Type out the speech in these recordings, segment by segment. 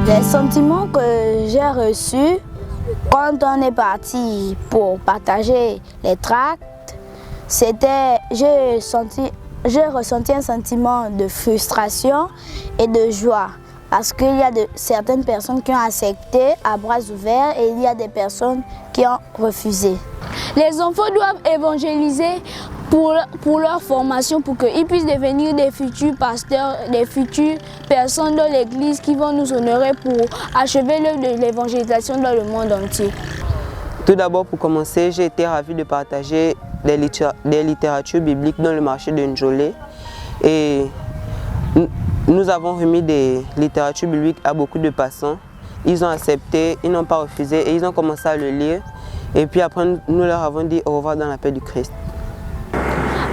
Les sentiments que j'ai reçus quand on est parti pour partager les tracts, c'était, j'ai ressenti un sentiment de frustration et de joie parce qu'il y a certaines personnes qui ont accepté à bras ouverts et il y a des personnes qui ont refusé. Les enfants doivent évangéliser pour leur formation, pour qu'ils puissent devenir des futurs pasteurs, des futures personnes dans l'Église qui vont nous honorer pour achever l'œuvre de l'évangélisation dans le monde entier. Tout d'abord, pour commencer, j'ai été ravi de partager des littératures bibliques dans le marché de Njolé. Et nous avons remis des littératures bibliques à beaucoup de passants. Ils ont accepté, ils n'ont pas refusé et ils ont commencé à le lire. Et puis après, nous leur avons dit au revoir dans la paix du Christ.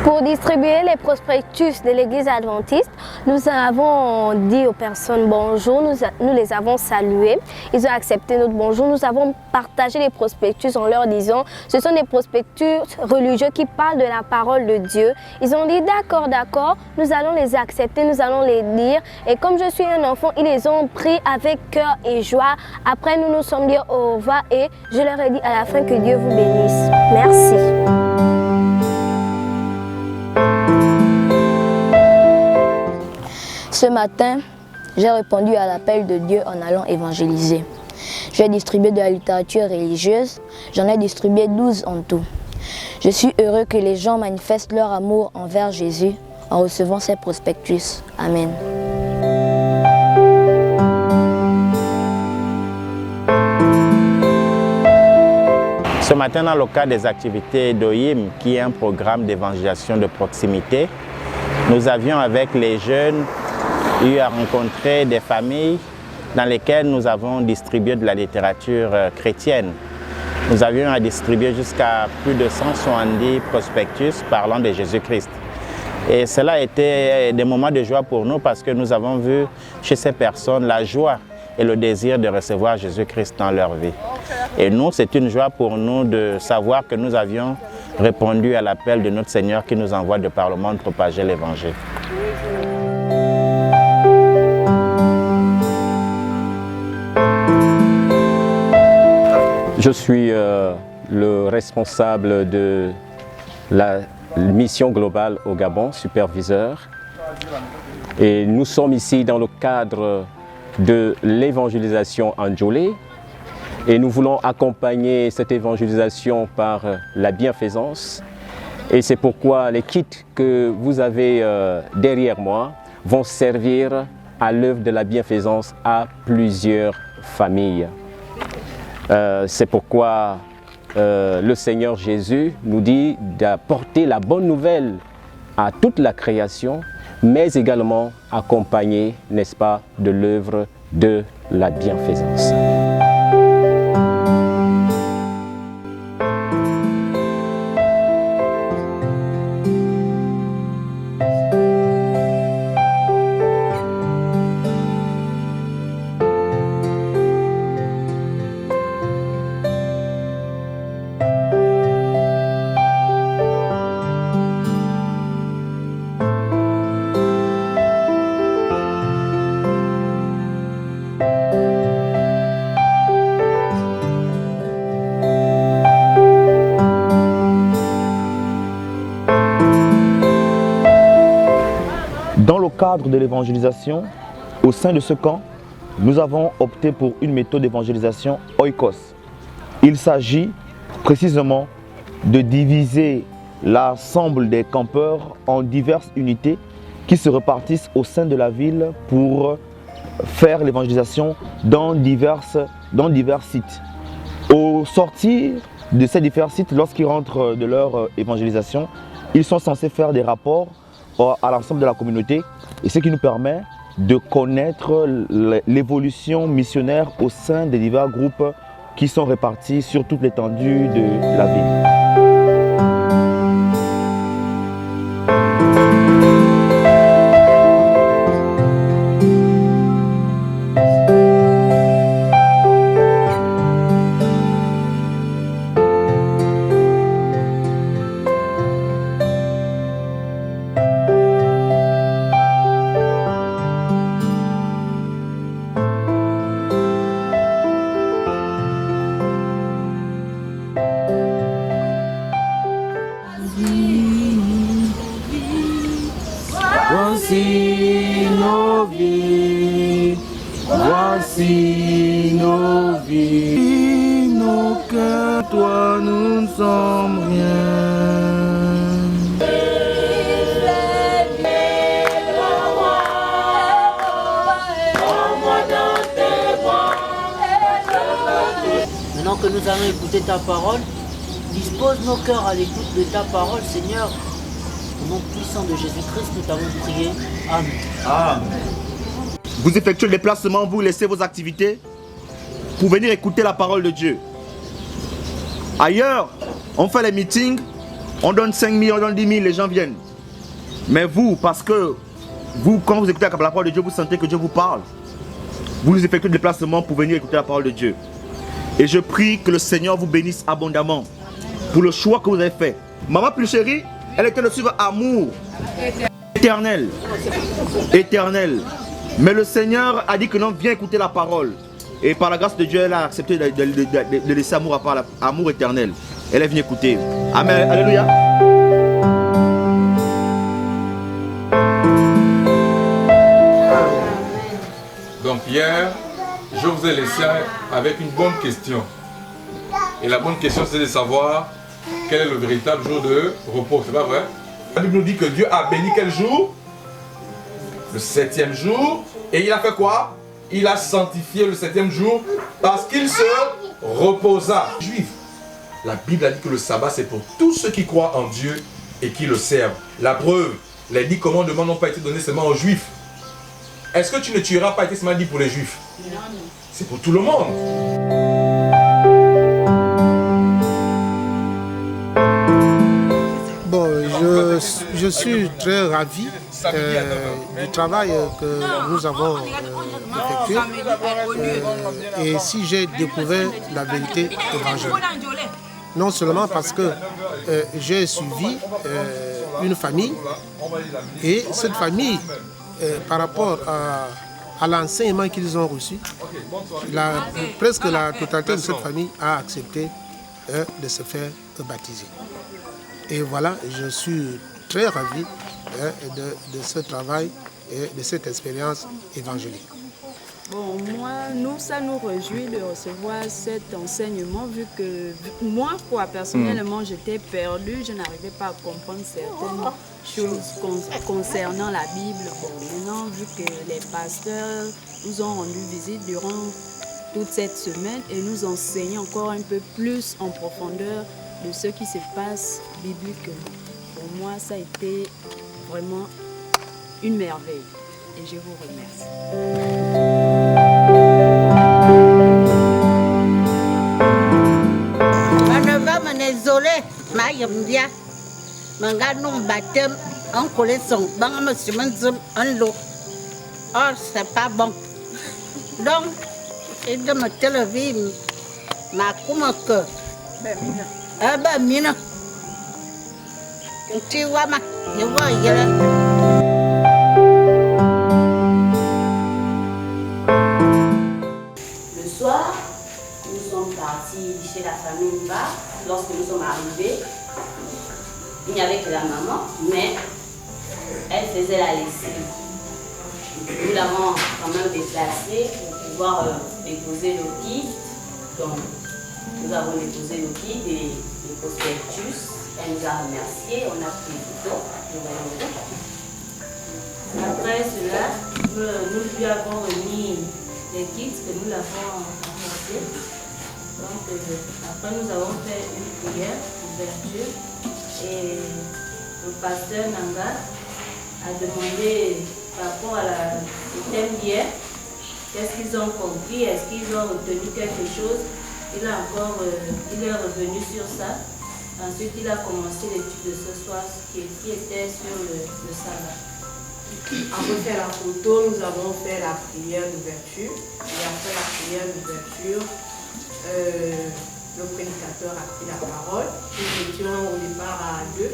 Pour distribuer les prospectus de l'Église adventiste, nous avons dit aux personnes bonjour, nous les avons salués, ils ont accepté notre bonjour, nous avons partagé les prospectus en leur disant ce sont des prospectus religieux qui parlent de la parole de Dieu. Ils ont dit d'accord, nous allons les accepter, nous allons les lire et comme je suis un enfant, ils les ont pris avec cœur et joie. Après nous nous sommes dit au revoir et je leur ai dit à la fin que Dieu vous bénisse. Merci. Ce matin, j'ai répondu à l'appel de Dieu en allant évangéliser. J'ai distribué de la littérature religieuse, j'en ai distribué 12 en tout. Je suis heureux que les gens manifestent leur amour envers Jésus en recevant ces prospectus. Amen. Ce matin, dans le cadre des activités d'OIM, qui est un programme d'évangélisation de proximité, nous avions avec les jeunes eu à rencontrer des familles dans lesquelles nous avons distribué de la littérature chrétienne. Nous avions à distribuer jusqu'à plus de 170 prospectus parlant de Jésus-Christ. Et cela a été des moments de joie pour nous parce que nous avons vu chez ces personnes la joie et le désir de recevoir Jésus-Christ dans leur vie. Et nous, c'est une joie pour nous de savoir que nous avions répondu à l'appel de notre Seigneur qui nous envoie de par le monde propager l'Évangile. Je suis le responsable de la mission globale au Gabon, superviseur. Et nous sommes ici dans le cadre de l'évangélisation en Njolé. Et nous voulons accompagner cette évangélisation par la bienfaisance. Et c'est pourquoi les kits que vous avez derrière moi vont servir à l'œuvre de la bienfaisance à plusieurs familles. C'est pourquoi le Seigneur Jésus nous dit d'apporter la bonne nouvelle à toute la création, mais également accompagner, n'est-ce pas, de l'œuvre de la bienfaisance. cadre de l'évangélisation, au sein de ce camp, nous avons opté pour une méthode d'évangélisation oikos. Il s'agit précisément de diviser l'ensemble des campeurs en diverses unités qui se repartissent au sein de la ville pour faire l'évangélisation dans divers sites. Au sortir de ces divers sites, lorsqu'ils rentrent de leur évangélisation, ils sont censés faire des rapports à l'ensemble de la communauté, et ce qui nous permet de connaître l'évolution missionnaire au sein des divers groupes qui sont répartis sur toute l'étendue de la ville. Voici nos vies, voici nos vies, nos cœurs, toi nous ne sommes rien. Maintenant que nous allons écouter ta parole, dispose nos cœurs à l'écoute de ta parole, Seigneur. Au nom puissant de Jésus-Christ, nous t'avons prié. Amen. Amen. Vous effectuez le déplacement, vous laissez vos activités pour venir écouter la parole de Dieu. Ailleurs, on fait les meetings, on donne 5 000, on donne 10 000, les gens viennent. Mais vous, parce que vous, quand vous écoutez la parole de Dieu, vous sentez que Dieu vous parle. Vous effectuez le déplacement pour venir écouter la parole de Dieu. Et je prie que le Seigneur vous bénisse abondamment pour le choix que vous avez fait. Maman plus chérie, elle était de suivre amour éternel. Éternel. Mais le Seigneur a dit que non, viens écouter la parole. Et par la grâce de Dieu, elle a accepté de laisser amour éternel. Elle est venue écouter. Amen. Alléluia. Donc hier, je vous ai laissé avec une bonne question. Et la bonne question, c'est de savoir quel est le véritable jour de repos. C'est pas vrai? La Bible nous dit que Dieu a béni quel jour? Le 7e jour. Et il a fait quoi? Il a sanctifié le 7e jour parce qu'il se reposa. Juif. La Bible a dit que le sabbat, c'est pour tous ceux qui croient en Dieu et qui le servent. La preuve, les 10 commandements n'ont pas été donnés seulement aux Juifs. Est-ce que tu ne tueras pas été seulement dit pour les Juifs? C'est pour tout le monde. Bon, je suis très ravi du travail que nous avons effectué. Et si j'ai découvert la vérité évangélique. Non seulement parce que j'ai suivi une famille, et cette famille, par rapport à l'enseignement qu'ils ont reçu, presque la totalité de cette famille a accepté de se faire baptiser. Et voilà, je suis très ravi de ce travail et de cette expérience évangélique. Bon, ça nous réjouit de recevoir cet enseignement, vu que moi, personnellement, j'étais perdue, je n'arrivais pas à comprendre certaines choses concernant la Bible. Bon, maintenant, vu que les pasteurs nous ont rendu visite durant toute cette semaine et nous enseignent encore un peu plus en profondeur de ce qui se passe bibliquement. Pour moi, ça a été vraiment une merveille et je vous remercie. Désolé, ma yamdia, manga non baptême, un collé son, bang monsieur un lot. Oh, c'est pas bon. Donc, il de me téléviser, ma comme que, ah ben mina, tu vois ma, je vois Le soir, nous sommes partis chez la famille Mba. Lorsque nous sommes arrivés, il n'y avait que la maman, mais elle faisait la lessive. nous l'avons quand même déplacé pour pouvoir déposer le kit. Donc, nous avons déposé le kit et le prospectus. Elle nous a remercié, on a pris le photo. Après cela, nous lui avons remis les kits que nous l'avons apportés. Donc, après, nous avons fait une prière d'ouverture et le pasteur Nanga a demandé par rapport au thème d'hier, qu'est-ce qu'ils ont compris, est-ce qu'ils ont retenu quelque chose. Il est revenu sur ça. Ensuite, il a commencé l'étude de ce soir qui était sur le sabbat. Après faire la photo, nous avons fait la prière d'ouverture. Et après la prière d'ouverture, le prédicateur a pris la parole. Nous étions au départ à deux.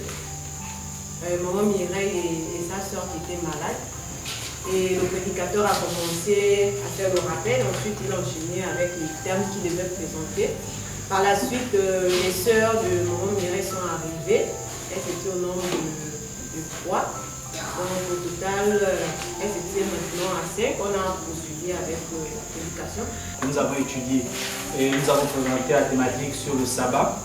Maman Mireille et sa soeur qui étaient malades. Et le prédicateur a commencé à faire le rappel. Ensuite, il a enchaîné avec les thèmes qu'il devait présenter. Par la suite, les sœurs de Maman Mireille sont arrivées. Elles étaient au nombre de 3. Donc au total, elles étaient maintenant à 5. On a poursuivi avec la prédication. Nous avons étudié et nous avons présenté la thématique sur le sabbat.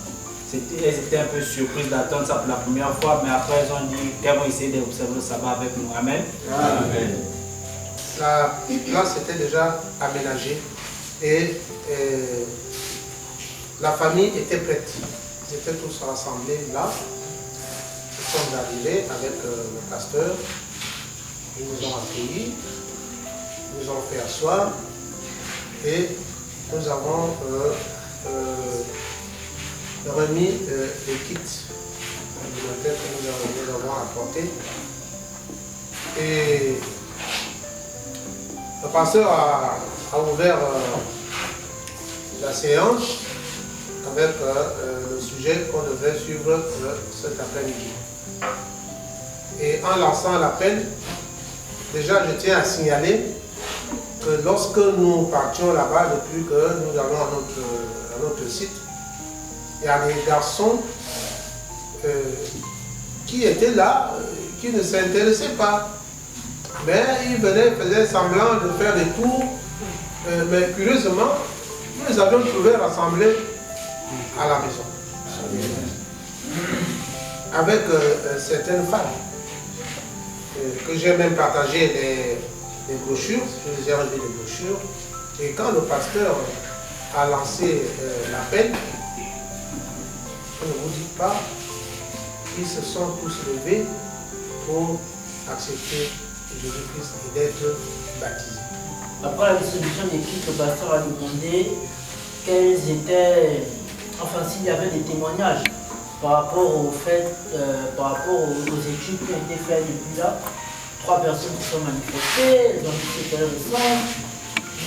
Elles étaient un peu surprises d'attendre ça pour la première fois, mais après elles ont dit qu'elles vont essayer d'observer le sabbat avec nous. Amen. Amen. La place était déjà aménagée et la famille était prête. Ils étaient tous rassemblés là. Nous sommes arrivés avec le pasteur. Ils nous ont accueillis, nous ont fait asseoir et nous avons remis les kits alimentaires que nous avons apportés. Et le pasteur a ouvert la séance avec le sujet qu'on devait suivre cet après-midi. Et en lançant l'appel, déjà je tiens à signaler que lorsque nous partions là-bas, depuis que nous allons à notre site, il y a des garçons qui étaient là, qui ne s'intéressaient pas. Mais ils venaient, faisaient semblant de faire des tours. Mais curieusement, nous les avions trouvés rassemblés à la maison. Avec certaines femmes. Que j'ai même partagé les brochures, je les ai enlevé les brochures. Et quand le pasteur a lancé l'appel, je ne vous dis pas, ils se sont tous levés pour accepter Jésus-Christ et d'être baptisés. Après la distribution des kits, le pasteur a demandé quels étaient, enfin s'il y avait des témoignages par rapport au fait, par rapport aux études qui ont été faites depuis là. 3 personnes qui sont manifestées, elles ont dit que c'était récent.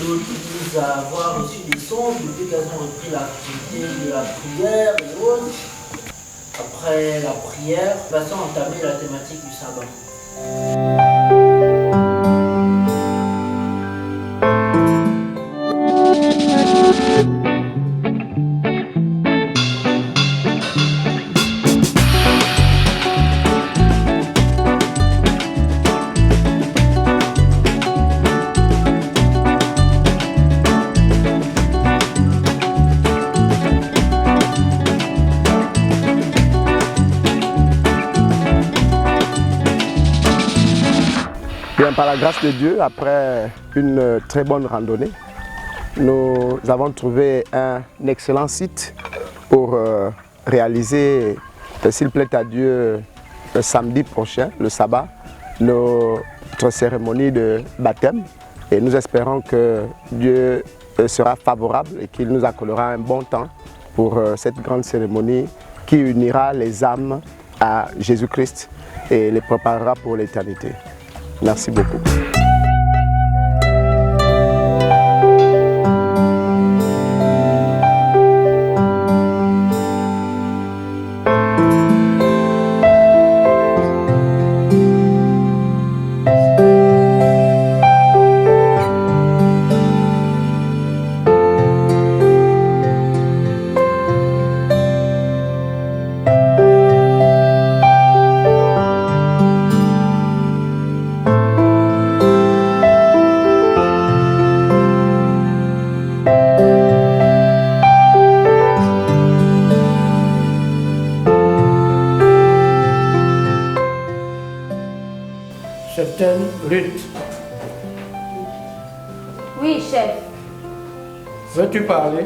D'autres disent avoir reçu des sons depuis qu'elles ont repris l'activité de la prière et autres. Après la prière, nous allons entamer la thématique du sabbat. Par la grâce de Dieu, après une très bonne randonnée, nous avons trouvé un excellent site pour réaliser, s'il plaît à Dieu, le samedi prochain, le sabbat, notre cérémonie de baptême. Et nous espérons que Dieu sera favorable et qu'il nous accordera un bon temps pour cette grande cérémonie qui unira les âmes à Jésus-Christ et les préparera pour l'éternité. Merci beaucoup. certaines luttes. Oui, chef. Veux-tu parler?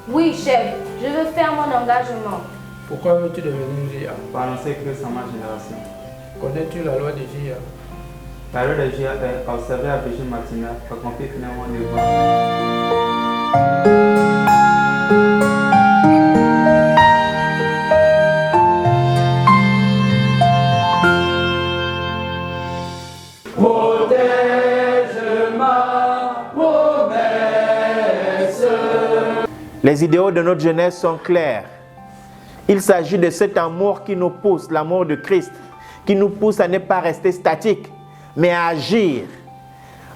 Oui, chef. Je veux faire mon engagement. Pourquoi veux-tu devenir JA? Pour annoncer que c'est ma génération. Connais-tu la loi de JA? La loi de JA est observée à Vigile matinale pour accomplir finalement les devoirs. Les idéaux de notre jeunesse sont clairs. Il s'agit de cet amour qui nous pousse, l'amour de Christ, qui nous pousse à ne pas rester statiques, mais à agir.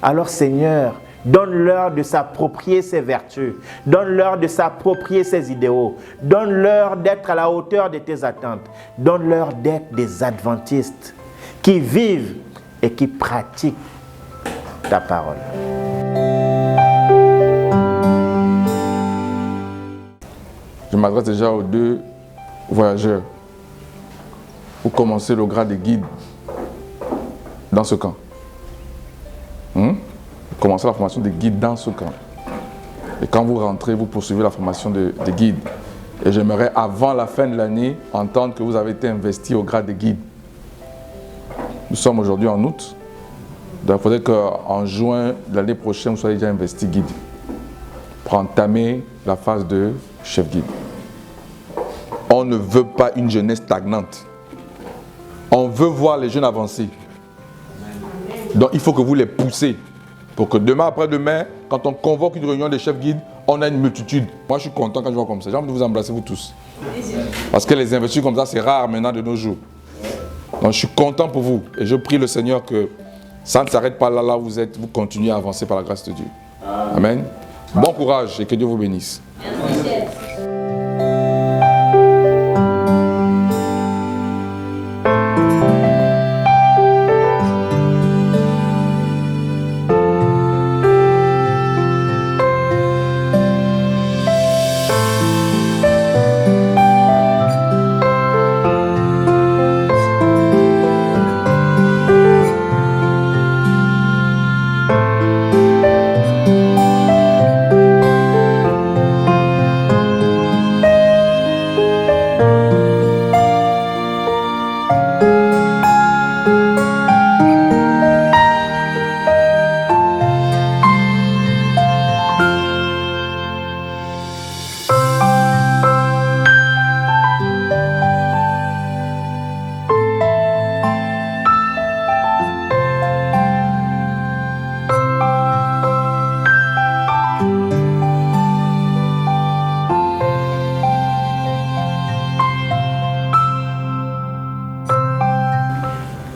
Alors Seigneur, donne-leur de s'approprier ses vertus, donne-leur de s'approprier ses idéaux, donne-leur d'être à la hauteur de tes attentes, donne-leur d'être des adventistes qui vivent et qui pratiquent ta parole. Je m'adresse déjà aux deux voyageurs. Vous commencez le grade de guide dans ce camp. Vous commencez la formation de guide dans ce camp. Et quand vous rentrez, vous poursuivez la formation de guide. Et j'aimerais, avant la fin de l'année, entendre que vous avez été investi au grade de guide. Nous sommes aujourd'hui en août. Donc il faudrait qu'en juin de l'année prochaine, vous soyez déjà investi guide. Pour entamer la phase de chef guide. On ne veut pas une jeunesse stagnante. On veut voir les jeunes avancer. Donc il faut que vous les poussez. Pour que demain, après-demain, quand on convoque une réunion des chefs guides, on a une multitude. Moi, je suis content quand je vois comme ça. J'ai envie de vous embrasser, vous tous. Parce que les investitures comme ça, c'est rare maintenant de nos jours. Donc je suis content pour vous. Et je prie le Seigneur que ça ne s'arrête pas là où vous êtes. Vous continuez à avancer par la grâce de Dieu. Amen. Bon courage et que Dieu vous bénisse.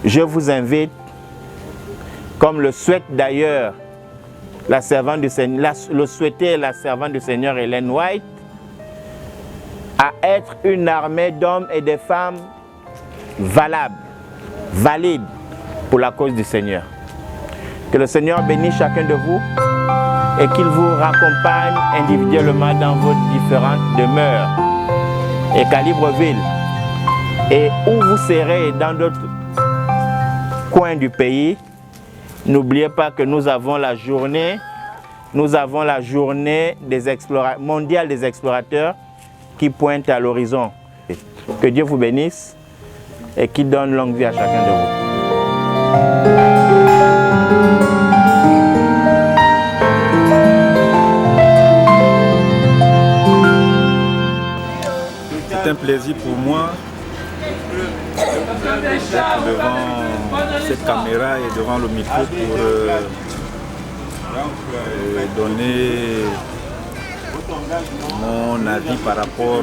Je vous invite, comme le souhaite d'ailleurs la servante du Seigneur, le souhaitait la servante du Seigneur Ellen White, à être une armée d'hommes et de femmes valables, valides pour la cause du Seigneur. Que le Seigneur bénisse chacun de vous et qu'il vous raccompagne individuellement dans vos différentes demeures et qu'à Libreville et où vous serez dans d'autres coins du pays, n'oubliez pas que nous avons la journée mondiale des explorateurs qui pointe à l'horizon. Que Dieu vous bénisse et qu'il donne longue vie à chacun de vous. C'est un plaisir pour moi d'être devant cette caméra et devant le micro pour donner mon avis par rapport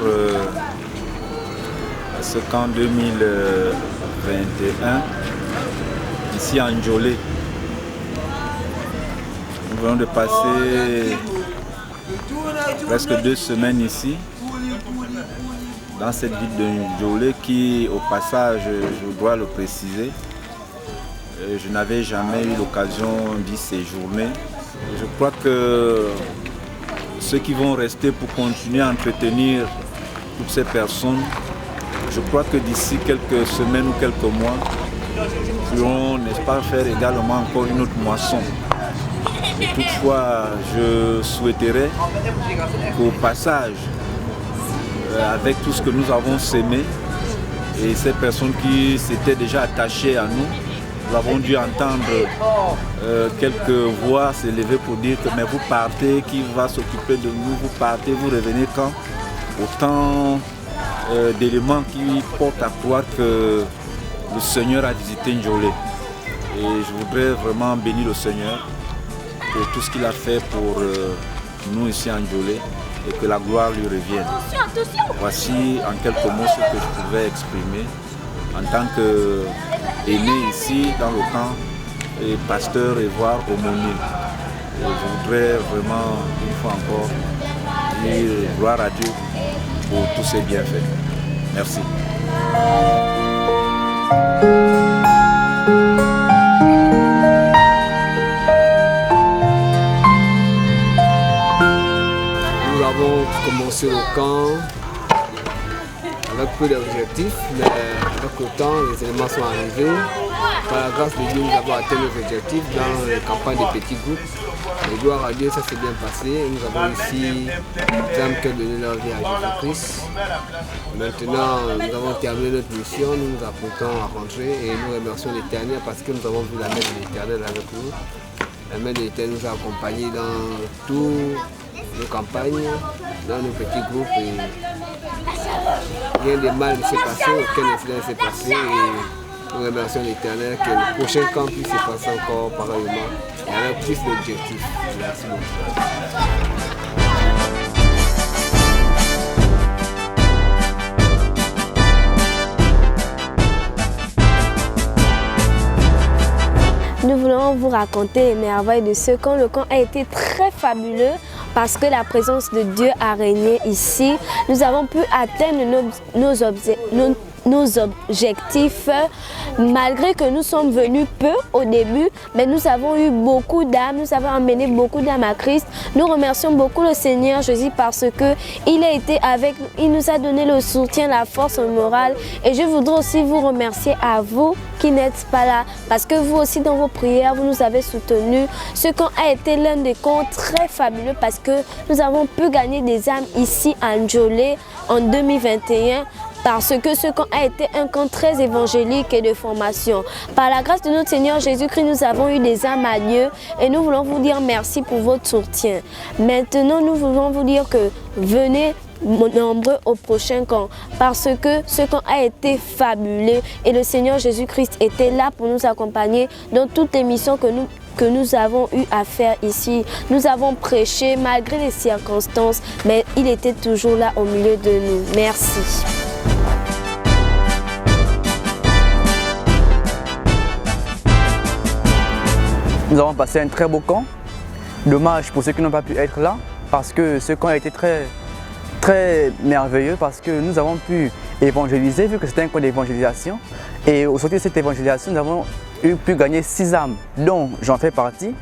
à ce qu'en 2021, ici à Njolé, nous venons de passer presque 2 semaines ici, dans cette ville de Njolé qui, au passage, je dois le préciser, je n'avais jamais eu l'occasion d'y séjourner. Je crois que ceux qui vont rester pour continuer à entretenir toutes ces personnes, je crois que d'ici quelques semaines ou quelques mois, pourrons, n'est-ce pas, faire également encore une autre moisson. Et toutefois, je souhaiterais qu'au passage, avec tout ce que nous avons sémé, et ces personnes qui s'étaient déjà attachées à nous, nous avons dû entendre quelques voix s'élever pour dire que mais vous partez, qui va s'occuper de nous, vous partez, vous revenez quand? Autant d'éléments qui portent à croire que le Seigneur a visité Njolé. Et je voudrais vraiment bénir le Seigneur pour tout ce qu'il a fait pour nous ici à Njolé et que la gloire lui revienne. Voici en quelques mots ce que je pouvais exprimer en tant qu'aîné ici dans le camp et pasteur et voire aumônier. Et je voudrais vraiment une fois encore dire gloire à Dieu pour tous ses bienfaits. Merci. Nous avons commencé le camp avec peu d'objectifs, mais avec le temps, les éléments sont arrivés. Par la grâce de Dieu, nous avons atteint nos objectifs dans les campagnes de petits groupes. Et gloire à Dieu, ça s'est bien passé. Nous avons ici des âmes qui ont donné leur vie à Jésus-Christ. Maintenant, nous avons terminé notre mission, nous nous apprêtons à rentrer et nous remercions l'Éternel parce que nous avons vu la main de l'Éternel avec nous. La main de l'Éternel nous a accompagnés dans toutes nos campagnes, dans nos petits groupes. Et rien de mal ne s'est passé, aucun incident ne s'est passé. Et nous remercions l'Éternel que le prochain camp puisse se passer encore pareillement et avec plus d'objectifs. Merci beaucoup. Nous voulons vous raconter les merveilles de ce camp. Le camp a été très fabuleux parce que la présence de Dieu a régné ici. Nous avons pu atteindre nos objectifs malgré que nous sommes venus peu au début, mais nous avons eu beaucoup d'âmes, nous avons emmené beaucoup d'âmes à Christ. Nous remercions beaucoup le Seigneur Jésus parce que il a été avec nous, il nous a donné le soutien, la force morale. Et je voudrais aussi vous remercier à vous qui n'êtes pas là parce que vous aussi dans vos prières vous nous avez soutenus. Ce camp a été l'un des camps très fabuleux parce que nous avons pu gagner des âmes ici à Njolé en 2021. Parce que ce camp a été un camp très évangélique et de formation. Par la grâce de notre Seigneur Jésus-Christ, nous avons eu des âmes à Dieu et nous voulons vous dire merci pour votre soutien. Maintenant, nous voulons vous dire que venez nombreux au prochain camp parce que ce camp a été fabuleux et le Seigneur Jésus-Christ était là pour nous accompagner dans toutes les missions que nous avons eu à faire ici. Nous avons prêché malgré les circonstances, mais il était toujours là au milieu de nous. Merci. Nous avons passé un très beau camp. Dommage pour ceux qui n'ont pas pu être là parce que ce camp a été très merveilleux parce que nous avons pu évangéliser vu que c'était un camp d'évangélisation. Et au sortir de cette évangélisation, nous avons pu gagner 6 âmes dont j'en fais partie.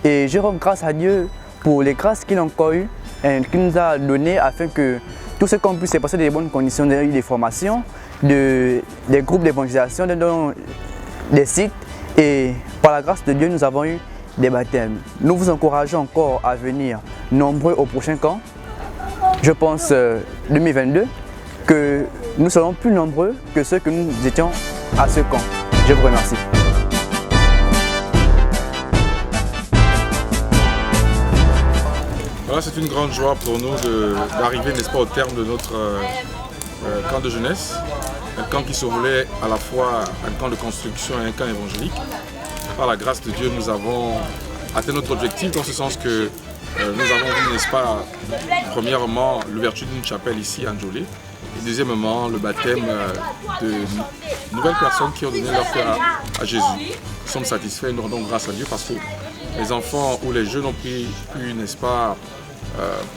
Et je rends grâce à Dieu pour les grâces qu'il a encore eues et qu'il nous a données afin que tout ce camp puisse se passer dans de bonnes conditions. Nous avons eu des formations, des groupes d'évangélisation, des sites. Et par la grâce de Dieu, nous avons eu des baptêmes. Nous vous encourageons encore à venir nombreux au prochain camp. Je pense 2022 que nous serons plus nombreux que ceux que nous étions à ce camp. Je vous remercie. Voilà, c'est une grande joie pour nous d'arriver, n'est-ce pas, au terme de notre camp de jeunesse. Un camp qui se voulait à la fois un camp de construction et un camp évangélique. Par la grâce de Dieu, nous avons atteint notre objectif dans ce sens que nous avons vu, n'est-ce pas, premièrement, l'ouverture d'une chapelle ici à Njolé et deuxièmement, le baptême de nouvelles personnes qui ont donné leur cœur à Jésus. Nous sommes satisfaits et nous rendons grâce à Dieu parce que les enfants ou les jeunes ont pu, n'est-ce pas,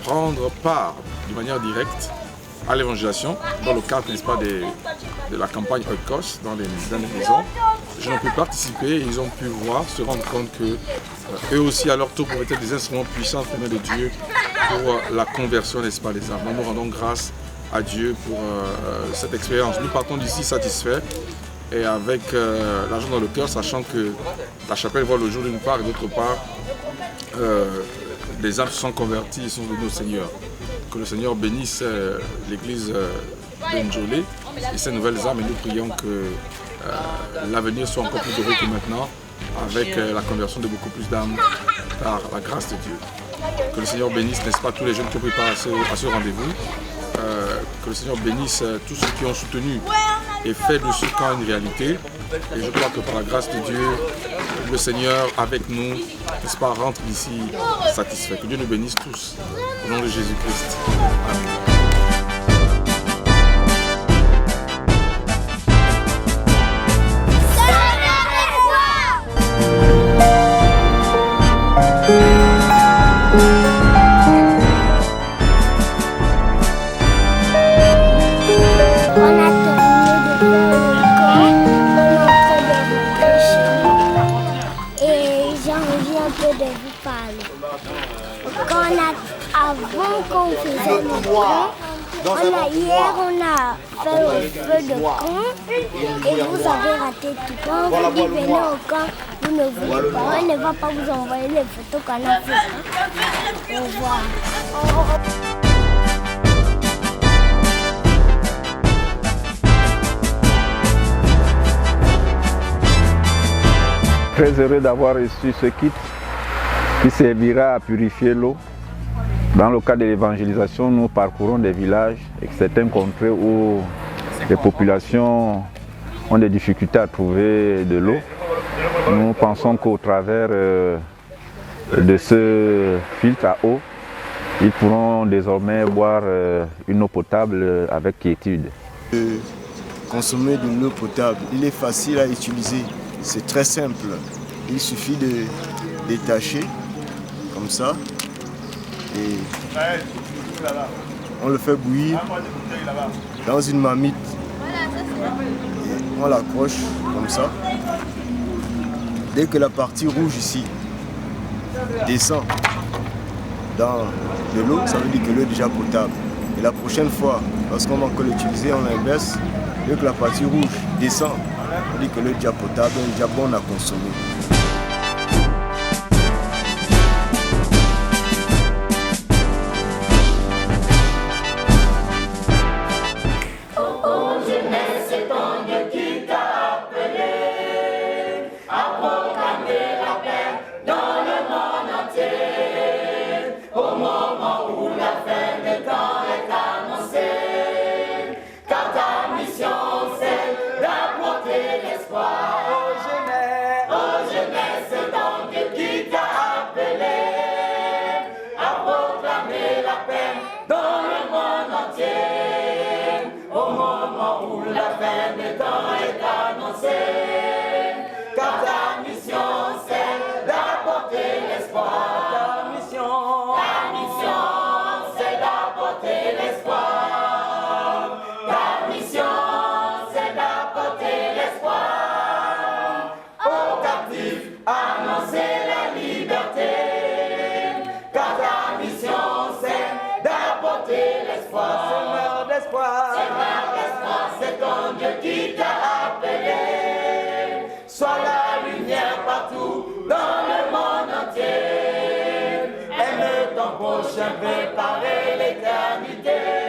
prendre part de manière directe à l'évangélisation, dans le cadre, n'est-ce pas, de la campagne Oikos dans les maisons. Les gens ont pu participer et ils ont pu voir, se rendre compte que eux aussi à leur tour pouvaient être des instruments puissants entre les mains de Dieu pour la conversion, n'est-ce pas, des âmes. Nous rendons grâce à Dieu pour cette expérience. Nous partons d'ici satisfaits et avec l'argent dans le cœur, sachant que la chapelle voit le jour d'une part et d'autre part, les âmes se sont converties et sont devenues au Seigneur. Que le Seigneur bénisse l'église de Njolé et ces nouvelles âmes, et nous prions que l'avenir soit encore plus heureux que maintenant, avec la conversion de beaucoup plus d'âmes par la grâce de Dieu. Que le Seigneur bénisse, n'est-ce pas, tous les jeunes qui ont pris part à ce rendez-vous. Que le Seigneur bénisse tous ceux qui ont soutenu et fait de ce camp une réalité. Et je crois que par la grâce de Dieu, le Seigneur avec nous, n'est-ce pas, rentre d'ici satisfait. Que Dieu nous bénisse tous. Au nom de Jésus-Christ. Amen. Avant qu'on faisait le camp, hier on a fait le feu de camp et vous avez raté tout. Quand on vous dit venez au camp, vous ne voulez pas. On ne va pas vous envoyer les photos qu'on a fait. Au revoir. Très heureux d'avoir reçu ce kit qui servira à purifier l'eau. Dans le cadre de l'évangélisation, nous parcourons des villages et certaines contrées où les populations ont des difficultés à trouver de l'eau. Nous pensons qu'au travers de ce filtre à eau, ils pourront désormais boire une eau potable avec quiétude. Consommer de l'eau potable, il est facile à utiliser, c'est très simple. Il suffit de détacher comme ça. Et on le fait bouillir dans une marmite. Et on l'accroche comme ça. Dès que la partie rouge ici descend dans de l'eau, ça veut dire que l'eau est déjà potable. Et la prochaine fois, lorsqu'on va encore l'utiliser, on l'inverse. Dès que la partie rouge descend, ça veut dire que l'eau est déjà potable, elle est déjà bonne à consommer. C'est ton Dieu qui t'a appelé. Sois la lumière partout dans le monde entier. Aime ton prochain, préparer l'éternité.